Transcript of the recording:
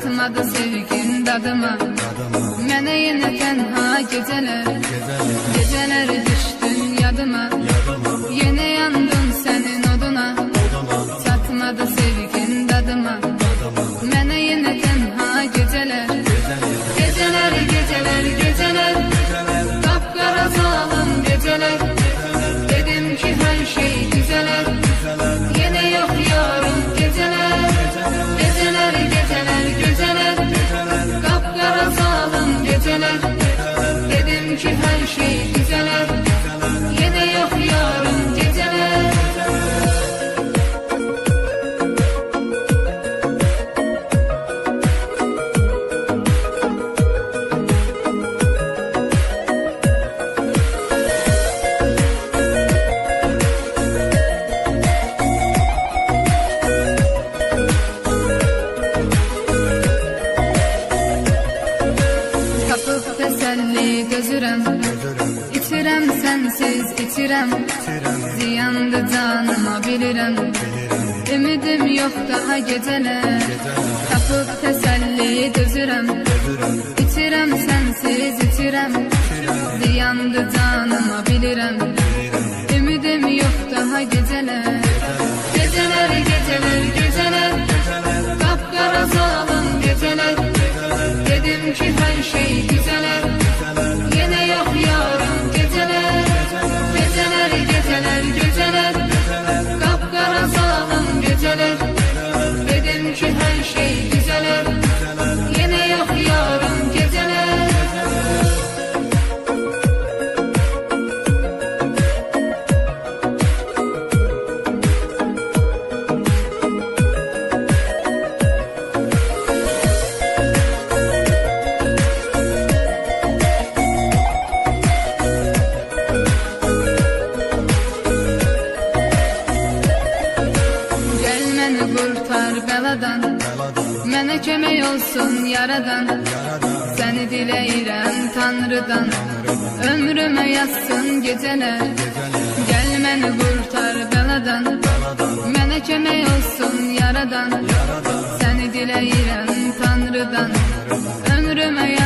çatmadı sevgin dadıma. Mənə yenə tənha gecələr, gecələr düşdün yadıma. Yenə yandın sənin oduna, çatmadı sevgin dadıma. Mənə yenə tənha gecələr, gecələr, gecələr, gecələr, qapqara zalım gecələr. Dedim ki hər şey düzələr, yenə yox yarım gecələr. Gecələr, gecələr, gecələr, qapqara zalım gecələr. Dedim ki hər şey düzələr, yenə yox yarım gecələr. Tapıb təsəlli gözürəm, İçirəm sənsiz içirəm, ziyandı canıma bilirəm. Ümidim yox daha gecələr, tapıb təsəlli gözürəm, İçirəm sənsiz içirəm, ziyandı canıma bilirəm. Ümidim yox daha gecələr, gecələr, gecələr, gecələr, qapqara zalım gecələr. Dedim ki hər şey güzələr, yenə yox yarım gecələr. Gecələr, gecələr, gecələr, qapqara zalım gecələr. Dedim ki hər şey güzələr, yenə yox yarım gecələr. Qurtar bəladan, mənə kömək olsun yaradan. Səni diləyirəm Tanrıdan, ömrümə yazsın gecələr. Gəl məni qurtar bəladan, mənə kömək olsun yaradan. Səni diləyirəm Tanrıdan, ömrümə yazsın